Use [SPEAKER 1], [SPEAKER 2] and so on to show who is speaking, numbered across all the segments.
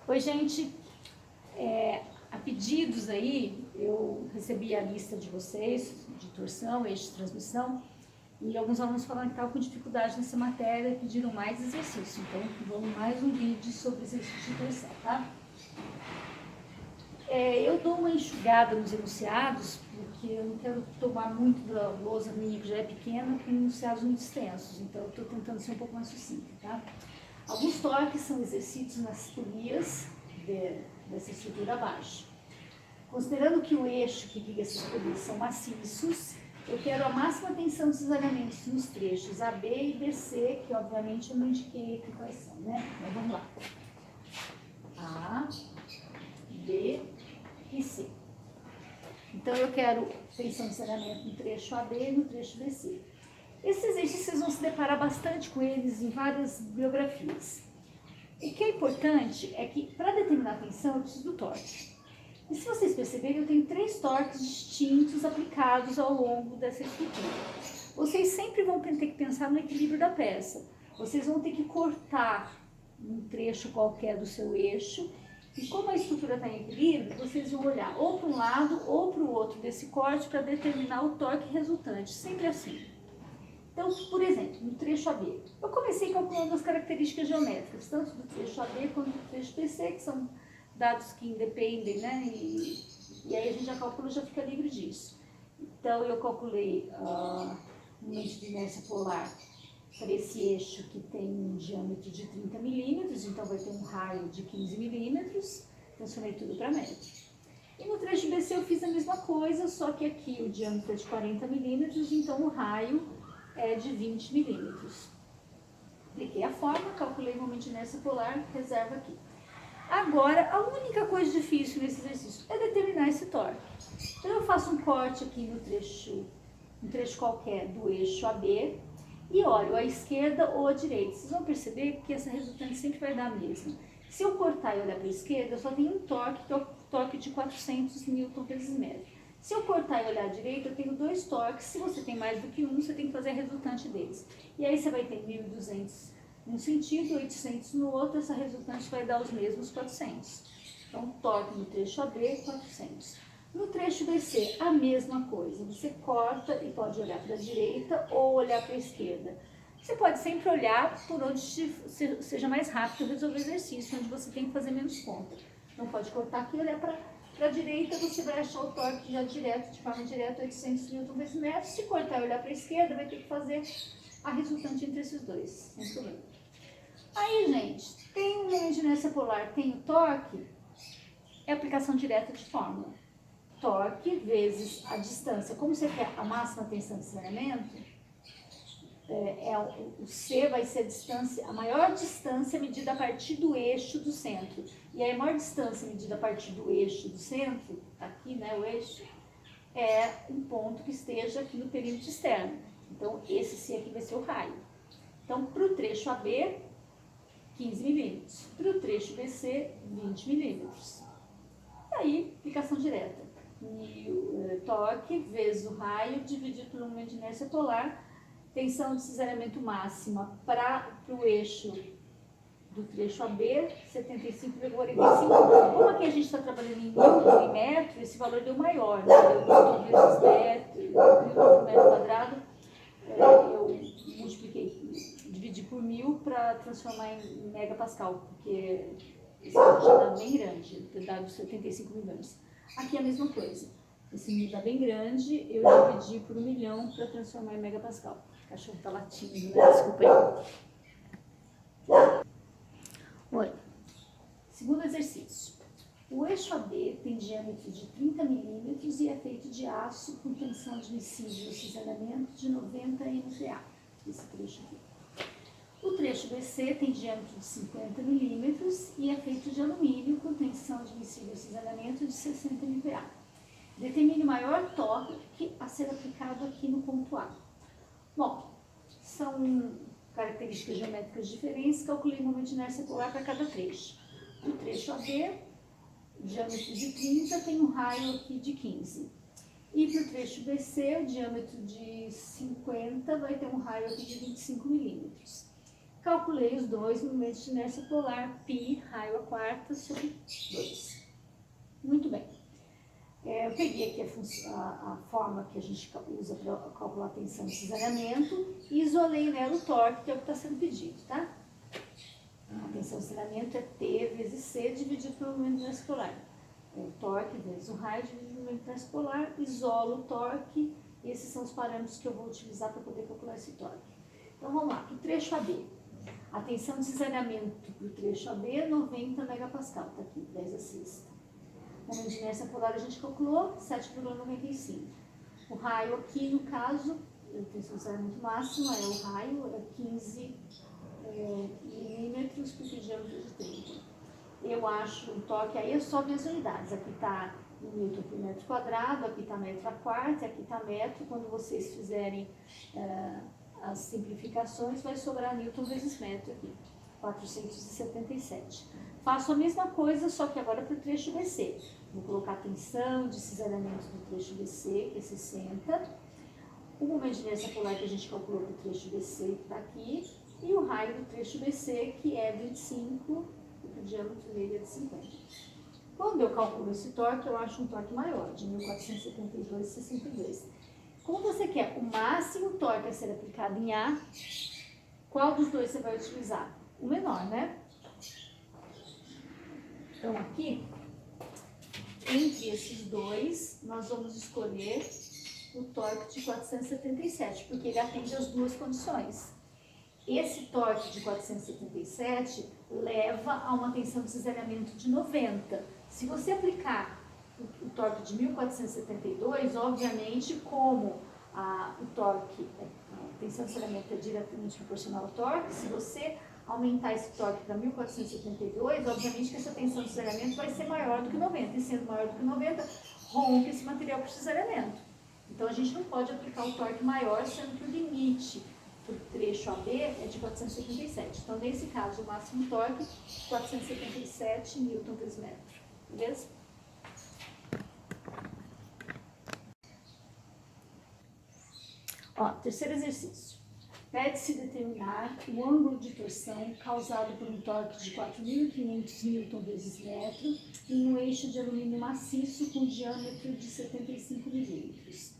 [SPEAKER 1] Oi, gente. A pedidos aí, eu recebi a lista de vocês, de torção, eixo de transmissão, e alguns alunos falaram que estavam com dificuldade nessa matéria e pediram mais exercício. Então, vamos mais um vídeo sobre exercício de torção, tá? Eu dou uma enxugada nos enunciados, porque eu não quero tomar muito da lousa minha, que já é pequena, com enunciados muito extensos. Então, eu estou tentando ser um pouco mais sucinta, tá? Alguns toques são exercícios nas polias dessa estrutura abaixo. Considerando que o eixo que liga essas polias são maciços, eu quero a máxima tensão dos alagamentos nos trechos AB e BC, que obviamente eu não indiquei aqui quais são, né? Então vamos lá. A, B e C. Então eu quero tensão de saneamento no trecho AB e no trecho BC. Esses exercícios vocês vão se deparar bastante com eles em várias biografias. O que é importante é que, para determinar a tensão, eu preciso do torque. E se vocês perceberem, eu tenho 3 torques distintos aplicados ao longo dessa estrutura. Vocês sempre vão ter que pensar no equilíbrio da peça. Vocês vão ter que cortar um trecho qualquer do seu eixo. E como a estrutura está em equilíbrio, vocês vão olhar ou para um lado ou para o outro desse corte para determinar o torque resultante. Sempre assim. Então, por exemplo, no trecho AB, eu comecei calculando as características geométricas, tanto do trecho AB quanto do trecho BC, que são dados que independem, né? E aí a gente já calcula, já fica livre disso. Então, eu calculei um momento de inércia polar para esse eixo que tem um diâmetro de 30 milímetros, então vai ter um raio de 15 milímetros, transformei tudo para metro. E no trecho BC eu fiz a mesma coisa, só que aqui o diâmetro é de 40 milímetros, então o raio é de 20 milímetros. Apliquei a forma, calculei o momento de inércia polar, reserva aqui. Agora, a única coisa difícil nesse exercício é determinar esse torque. Então eu faço um corte aqui no trecho qualquer do eixo AB e olho à esquerda ou à direita. Vocês vão perceber que essa resultante sempre vai dar a mesma. Se eu cortar e olhar para a esquerda, eu só tenho um torque, que é o torque de 400 Nm/m. Se eu cortar e olhar à direita, eu tenho 2 torques. Se você tem mais do que um, você tem que fazer a resultante deles. E aí você vai ter 1.200 num sentido, 800 no outro, essa resultante vai dar os mesmos 400. Então, torque no trecho AB, 400. No trecho BC, a mesma coisa. Você corta e pode olhar para a direita ou olhar para a esquerda. Você pode sempre olhar por onde seja mais rápido resolver o exercício, onde você tem que fazer menos conta. Não pode cortar aqui e olhar para a direita, você vai achar o torque já direto, de forma direta, 800 Nm/m. Se cortar e olhar para a esquerda, vai ter que fazer a resultante entre esses dois, sem problema. Aí, gente, tem um momento de inércia polar, tem o torque, é aplicação direta de fórmula. Torque vezes a distância. Como você quer a máxima tensão de saneamento, o C vai ser a distância, a maior distância medida a partir do eixo do centro. E a maior distância medida a partir do eixo do centro, aqui, né, o eixo, é um ponto que esteja aqui no perímetro externo. Então, esse C aqui vai ser o raio. Então, para o trecho AB, 15 milímetros. Para o trecho BC, 20 milímetros. E aí, aplicação direta. E o torque vezes o raio dividido por um momento de inércia polar. Tensão de cisalhamento máxima para o eixo do trecho AB, 75,45. Como aqui a gente está trabalhando em metro, esse valor deu maior, né? Deu vezes metro, por metro quadrado. Eu multipliquei, dividi por 1000 para transformar em megapascal, porque esse valor já dá bem grande, dado 75 milhões. Aqui é a mesma coisa. Esse número dá bem grande, eu dividi por 1 milhão para transformar em megapascal. O cachorro tá latindo, né? Desculpa aí. Oi. Segundo exercício. O eixo AB tem diâmetro de 30 milímetros e é feito de aço com tensão admissível e cisalhamento de 90 MPa. Esse trecho aqui. O trecho BC tem diâmetro de 50 milímetros e é feito de alumínio com tensão admissível e cisalhamento de 60 MPa. Determine o maior torque a ser aplicado aqui no ponto A. Bom, são características geométricas diferentes, calculei o momento de inércia polar para cada trecho. No trecho AB, diâmetro de 30, tem um raio aqui de 15. E para o trecho BC, o diâmetro de 50 vai ter um raio aqui de 25 milímetros. calculei os dois momentos de inércia polar, π raio a quarta sobre 2. Muito bem. Eu peguei aqui a forma que a gente usa para calcular a tensão de cisalhamento e isolei nela o torque, que é o que está sendo pedido, tá? A tensão de cisalhamento é T vezes C dividido pelo momento de inércia polar. O torque vezes o raio dividido pelo momento de inércia polar, isolo o torque, e esses são os parâmetros que eu vou utilizar para poder calcular esse torque. Então vamos lá, para o trecho AB. A tensão de cisalhamento para o trecho AB é 90 megapascal, está aqui, 10 a sexta. O momento de inércia polar a gente calculou, 7,95. O raio aqui, no caso, a tensão de cisalhamento máxima é o raio, é 15 milímetros por diâmetro de 30. Eu acho o torque, aí é só minhas unidades. Aqui está em newton por metro quadrado, aqui está metro a quarta, aqui está metro. Quando vocês fizerem as simplificações, vai sobrar newton vezes metro aqui, 477. Faço a mesma coisa, só que agora para o trecho BC. Vou colocar a tensão de cisalhamento do trecho BC, que é 60. O momento de inércia polar que a gente calculou para o trecho BC, que está aqui. E o raio do trecho BC, que é 25, o diâmetro dele é de 50. Quando eu calculo esse torque, eu acho um torque maior, de 1472,62. Como você quer o máximo torque a ser aplicado em A, qual dos dois você vai utilizar? O menor, né? Então aqui, entre esses dois, nós vamos escolher o torque de 477, porque ele atende às duas condições. Esse torque de 477 leva a uma tensão de cisalhamento de 90. Se você aplicar o torque de 1472, obviamente, como o torque, a tensão de cisalhamento é diretamente proporcional ao torque, se você aumentar esse torque para 1472, obviamente que essa tensão de cisalhamento vai ser maior do que 90, e sendo maior do que 90, rompe esse material por cisalhamento. Então a gente não pode aplicar o torque maior, sendo que o limite para o trecho AB é de 477. Então, nesse caso, o máximo torque, 477 newton por metro. Beleza? Ó, terceiro exercício. Pede-se determinar o ângulo de torção causado por um torque de 4.500 newton vezes metro em um eixo de alumínio maciço com diâmetro de 75 milímetros.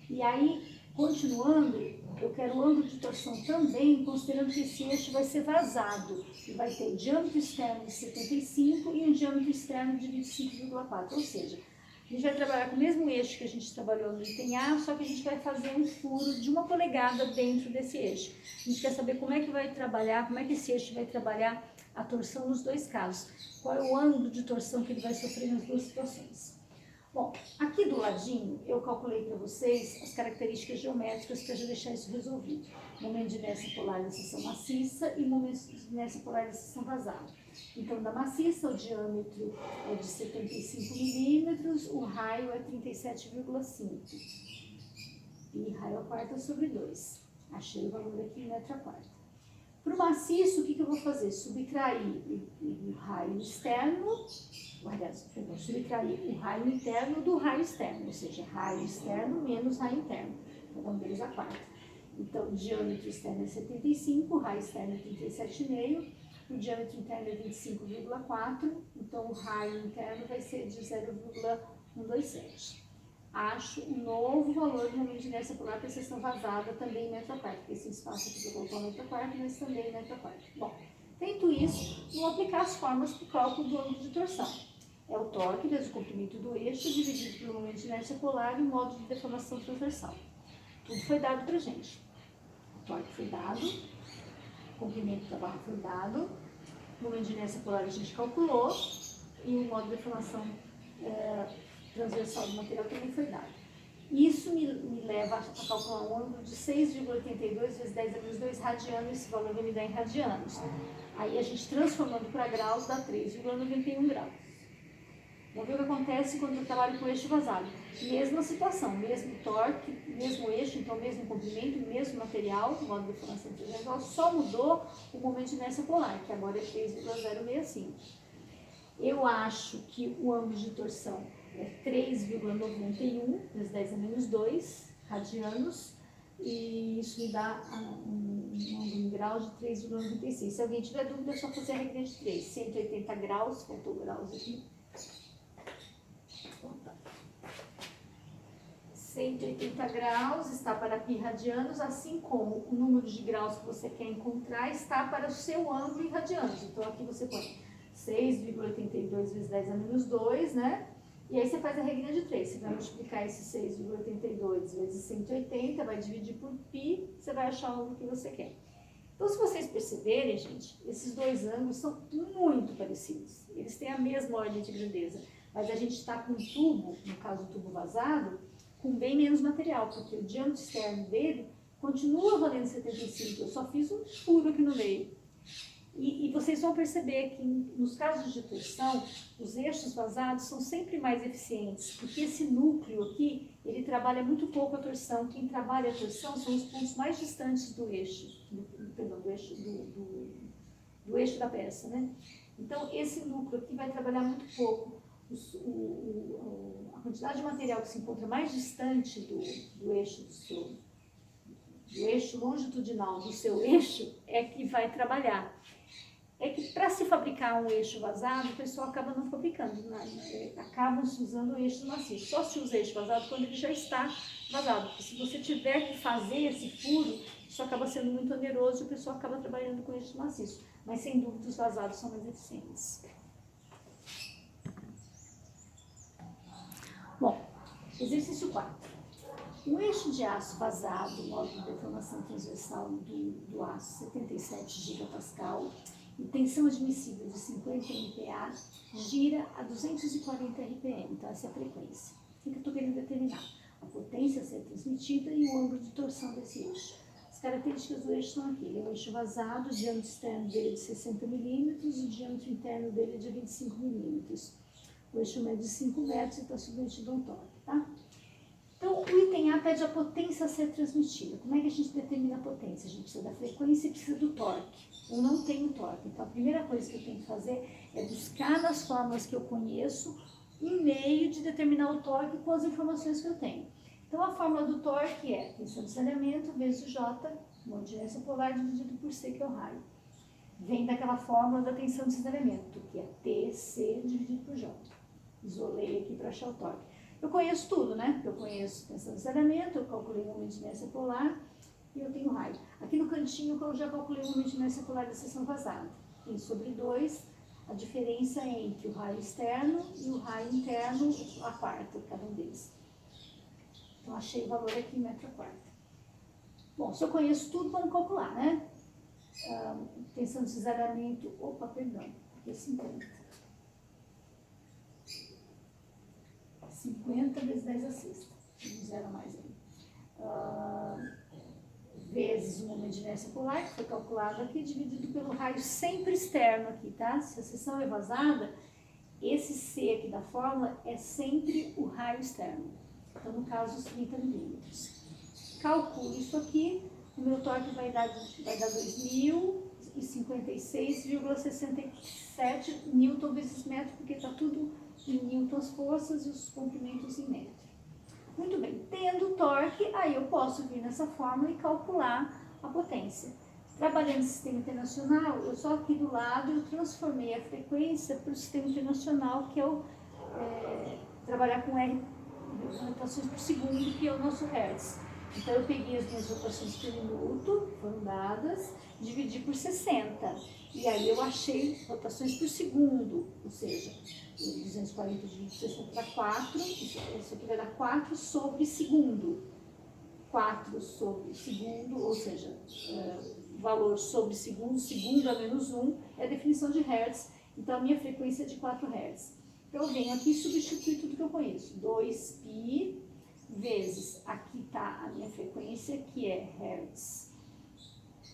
[SPEAKER 1] E aí, continuando, eu quero o ângulo de torção também, considerando que esse eixo vai ser vazado. E vai ter diâmetro externo de 75 e um diâmetro externo de 25,4. Ou seja, a gente vai trabalhar com o mesmo eixo que a gente trabalhou no item A, só que a gente vai fazer um furo de 1 polegada dentro desse eixo. A gente quer saber como é que vai trabalhar, como é que esse eixo vai trabalhar a torção nos dois casos. Qual é o ângulo de torção que ele vai sofrer nas duas situações. Bom, aqui do ladinho eu calculei para vocês as características geométricas para já deixar isso resolvido. Momento de inércia polar da seção maciça e momento de inércia polar da seção vazada. Então, da maciça, o diâmetro é de 75 milímetros, o raio é 37,5. E raio a quarta sobre 2. Achei o valor aqui em metro a quarta. Para o maciço, o que eu vou fazer? Subtrair o raio externo, subtrair o raio interno do raio externo, ou seja, raio externo menos raio interno, então 2 a quarta. Então, o diâmetro externo é 75, o raio externo é 37,5, o diâmetro interno é 25,4, então o raio interno vai ser de 0,127. Acho um novo valor do momento de inércia polar para a seção vazada também em metro a quarta, porque esse espaço aqui eu vou colocar metro a quarta, mas também em metro a quarta. Bom, feito isso, vou aplicar as formas para o cálculo do ângulo de torção. É o torque vezes o comprimento do eixo dividido pelo momento de inércia polar e o modo de deformação transversal. Tudo foi dado para a gente. O torque foi dado, o comprimento da barra foi dado, o momento de inércia polar a gente calculou e o modo de deformação transversal do material também foi dado. Isso me leva a calcular um ângulo de 6,82 vezes 10 a menos 2 radianos, esse valor vai me dar em radianos. Aí a gente transformando para graus dá 3,91 graus. Vamos ver o que acontece quando eu trabalho com eixo vazado. Mesma situação, mesmo torque, mesmo eixo, então mesmo comprimento, mesmo material, modo de deformação transversal, só mudou o momento de inércia polar, que agora é 3,065. Eu acho que o ângulo de torção é 3,91 vezes 10 a menos 2 radianos, e isso me dá um um ângulo em graus de 3,96. Se alguém tiver dúvida, é só fazer a regra de 3. 180 graus, faltou graus aqui. 180 graus está para π radianos, assim como o número de graus que você quer encontrar está para o seu ângulo em radianos. Então, aqui você põe 6,82 vezes 10 a menos 2, né? E aí você faz a regrinha de 3. Você vai multiplicar esse 6,82 vezes 180, vai dividir por π, você vai achar o ângulo que você quer. Então, se vocês perceberem, gente, esses dois ângulos são muito parecidos. Eles têm a mesma ordem de grandeza, mas a gente está com um tubo, no caso o tubo vazado, com bem menos material, porque o diâmetro externo dele continua valendo 75. Eu só fiz um furo aqui no meio. E vocês vão perceber que nos casos de torção, os eixos vazados são sempre mais eficientes, porque esse núcleo aqui, ele trabalha muito pouco a torção. Quem trabalha a torção são os pontos mais distantes do eixo, do eixo da peça, né? Então, esse núcleo aqui vai trabalhar muito pouco. A quantidade de material que se encontra mais distante do eixo longitudinal do seu eixo é que vai trabalhar. É que para se fabricar um eixo vazado, o pessoal acaba não fabricando, acabam se usando o eixo maciço. Só se usa eixo vazado quando ele já está vazado, porque se você tiver que fazer esse furo, isso acaba sendo muito oneroso e o pessoal acaba trabalhando com eixo maciço. Mas sem dúvida os vazados são mais eficientes. Bom, exercício 4. Um eixo de aço vazado, módulo de deformação transversal do aço 77 gigapascal e tensão admissível de 50 MPa, gira a 240 RPM, então essa é a frequência. O que eu estou querendo determinar? A potência a ser transmitida e o ângulo de torção desse eixo. As características do eixo são aqui: ele é um eixo vazado, o diâmetro externo dele é de 60 milímetros, o diâmetro interno dele é de 25 milímetros. O eixo mede 5 metros e está submetido a um torque, tá? Então, o item A pede a potência a ser transmitida. Como é que a gente determina a potência? A gente precisa da frequência e precisa do torque. Eu não tenho torque, então a primeira coisa que eu tenho que fazer é buscar nas fórmulas que eu conheço um meio de determinar o torque com as informações que eu tenho. Então, a fórmula do torque é tensão de saneamento vezes J, modulância polar, dividido por C, que é o raio. Vem daquela fórmula da tensão de saneamento, que é TC dividido por J. Isolei aqui para achar o torque. Eu conheço tudo, né? Eu conheço tensão de saneamento, eu calculei o momento de inércia polar e eu tenho raio. Aqui no cantinho eu já calculei o momento de inércia polar da seção vazada. Em sobre 2, a diferença entre o raio externo e o raio interno, a quarta, cada um deles. Então, achei o valor aqui em metro a quarta. Bom, se eu conheço tudo, vamos calcular, né? Tensão de cisalhamento, porque é 50. 50 vezes 10 a sexta, um zero a mais aí. Vezes o momento de inércia polar, que foi calculado aqui, dividido pelo raio sempre externo aqui, tá? Se a seção é vazada, esse C aqui da fórmula é sempre o raio externo. Então, no caso, os 30 milímetros. Calculo isso aqui, o meu torque vai dar 2.056,67 newton vezes metro, porque está tudo em newton as forças e os comprimentos em metro. Muito bem, tendo torque, aí eu posso vir nessa fórmula e calcular a potência. Trabalhando no sistema internacional, eu só aqui do lado eu transformei a frequência para o sistema internacional, que é o trabalhar com R, rotações por segundo, que é o nosso Hertz. Então, eu peguei as minhas rotações por minuto, que foram dadas, dividi por 60. E aí eu achei rotações por segundo, ou seja, 240 dividido por 60 para 4, isso aqui vai dar 4 sobre segundo. 4 sobre segundo, ou seja, valor sobre segundo, segundo a menos 1, é a definição de Hertz. Então, a minha frequência é de 4 Hertz. Então, eu venho aqui e substituo tudo que eu conheço. 2π vezes, aqui está a minha frequência, que é Hertz,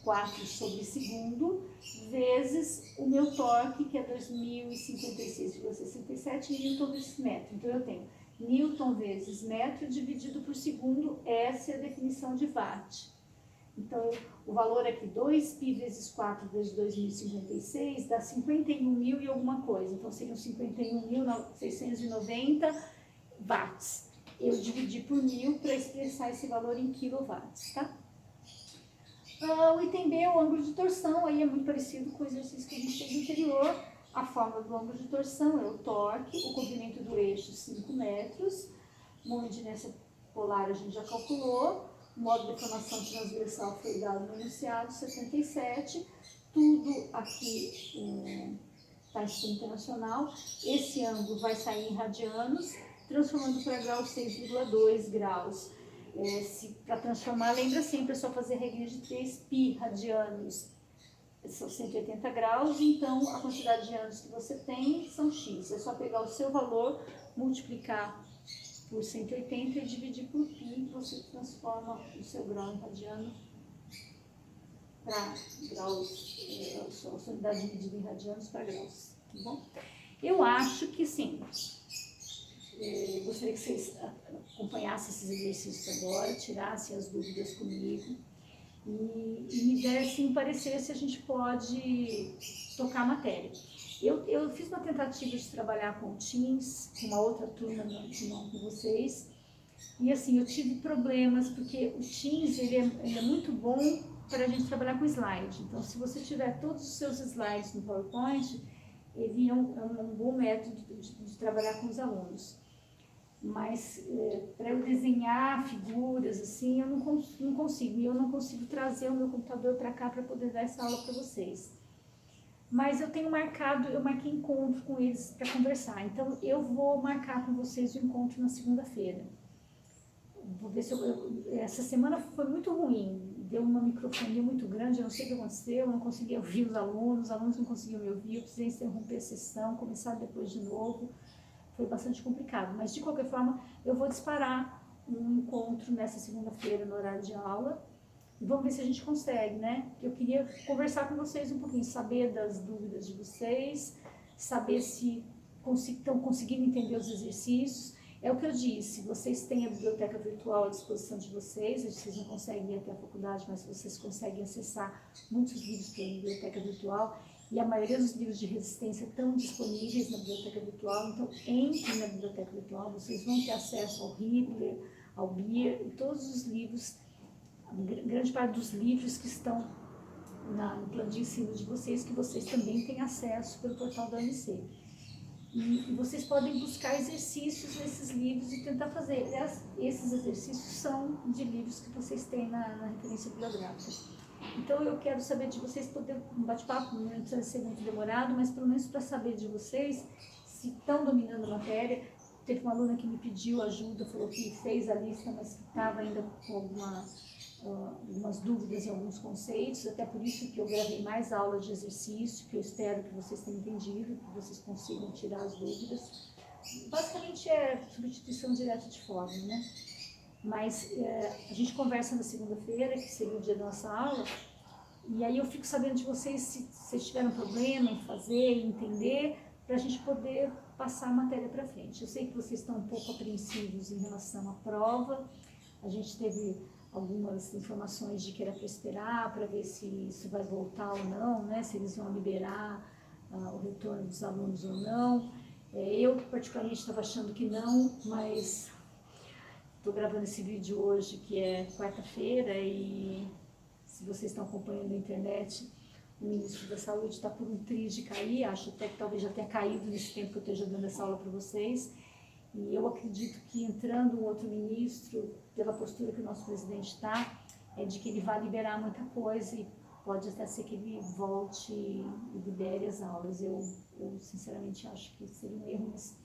[SPEAKER 1] 4 sobre segundo, vezes o meu torque, que é 2.056,67 newton vezes metro. Então, eu tenho newton vezes metro dividido por segundo, essa é a definição de watt. Então, o valor aqui, 2π vezes 4 vezes 2.056, dá 51.000 e alguma coisa. Então, seriam 51.690 watts. Eu dividi por 1.000 para expressar esse valor em quilowatts, tá? O item B é o ângulo de torção, aí é muito parecido com o exercício que a gente fez anterior. A forma do ângulo de torção é o torque, o comprimento do eixo 5 metros, o momento de inércia polar a gente já calculou, o modo de deformação transversal foi dado no enunciado 77, tudo aqui está em sistema internacional. Esse ângulo vai sair em radianos, transformando para grau 6,2 graus. Para transformar, lembra sempre, é só fazer a regrinha de 3 π radianos, são 180 graus, então a quantidade de anos que você tem são x. É só pegar o seu valor, multiplicar por 180 e dividir por π, você transforma o seu grau em radiano para graus, a sua unidade dividida em radianos para graus, tá bom? Eu acho que sim. Gostaria que vocês acompanhassem esses exercícios agora, tirassem as dúvidas comigo e me dessem um parecer se a gente pode tocar a matéria. Eu fiz uma tentativa de trabalhar com o Teams, com uma outra turma, não com vocês, e assim, eu tive problemas, porque o Teams ele é muito bom para a gente trabalhar com slide. Então, se você tiver todos os seus slides no PowerPoint, ele é um bom método de trabalhar com os alunos. Mas para eu desenhar figuras assim, eu não consigo. E eu não consigo trazer o meu computador para cá para poder dar essa aula para vocês. Mas eu marquei encontro com eles para conversar. Então eu vou marcar com vocês o encontro na segunda-feira. Vou ver se essa semana foi muito ruim. Deu uma microfonia muito grande, eu não sei o que aconteceu, eu não conseguia ouvir os alunos não conseguiam me ouvir, eu precisei interromper a sessão, começar depois de novo. Foi bastante complicado, mas de qualquer forma eu vou disparar um encontro nessa segunda-feira no horário de aula e vamos ver se a gente consegue, né? Eu queria conversar com vocês um pouquinho, saber das dúvidas de vocês, saber se estão conseguindo entender os exercícios. É o que eu disse, vocês têm a biblioteca virtual à disposição de vocês não conseguem ir até a faculdade, mas vocês conseguem acessar muitos livros pela biblioteca virtual. E a maioria dos livros de resistência estão disponíveis na biblioteca virtual, então entrem na biblioteca virtual, vocês vão ter acesso ao Hitler, ao Beer, e todos os livros, grande parte dos livros que estão no plano de ensino de vocês, que vocês também têm acesso pelo portal da OMC. E vocês podem buscar exercícios nesses livros e tentar fazer. Esses exercícios são de livros que vocês têm na referência bibliográfica. Então eu quero saber de vocês, poder um bate-papo, não precisa ser muito demorado, mas pelo menos para saber de vocês se estão dominando a matéria. Teve uma aluna que me pediu ajuda, falou que fez a lista, mas que estava ainda com algumas dúvidas em alguns conceitos, até por isso que eu gravei mais aulas de exercício, que eu espero que vocês tenham entendido, que vocês consigam tirar as dúvidas. Basicamente é substituição direta de fórmula, né? Mas a gente conversa na segunda-feira, que seria o dia da nossa aula, e aí eu fico sabendo de vocês se vocês tiveram problema em fazer, em entender, para a gente poder passar a matéria para frente. Eu sei que vocês estão um pouco apreensivos em relação à prova, a gente teve algumas informações de que era para esperar, para ver se isso vai voltar ou não, né? Se eles vão liberar o retorno dos alunos ou não. Eu particularmente estava achando que não, mas estou gravando esse vídeo hoje, que é quarta-feira, e se vocês estão acompanhando na internet, o ministro da Saúde está por um triz de cair, acho até que talvez já tenha caído nesse tempo que eu esteja dando essa aula para vocês, e eu acredito que entrando um outro ministro, pela postura que o nosso presidente está, é de que ele vai liberar muita coisa e pode até ser que ele volte e libere as aulas. Eu sinceramente acho que seria um erro, mas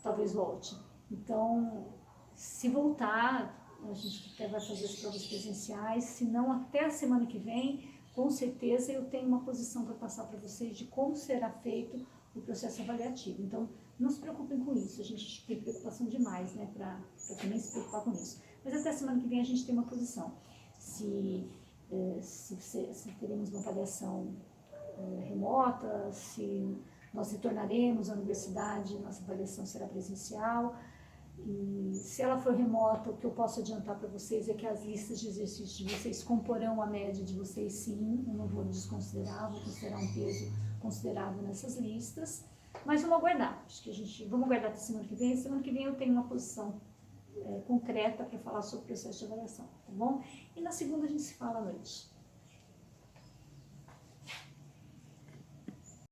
[SPEAKER 1] talvez volte. Então, se voltar, a gente até vai fazer as provas presenciais, se não até a semana que vem, com certeza eu tenho uma posição para passar para vocês de como será feito o processo avaliativo. Então, não se preocupem com isso, a gente tem preocupação demais, né, para também se preocupar com isso. Mas até a semana que vem a gente tem uma posição. Se teremos uma avaliação remota, se nós retornaremos à universidade, nossa avaliação será presencial. E se ela for remota, o que eu posso adiantar para vocês é que as listas de exercícios de vocês comporão a média de vocês, sim. Eu não vou desconsiderar, vou considerar um peso considerável nessas listas. Mas vamos aguardar, acho que vamos aguardar até semana que vem. Semana que vem eu tenho uma posição concreta para falar sobre o processo de avaliação, tá bom? E na segunda a gente se fala à noite.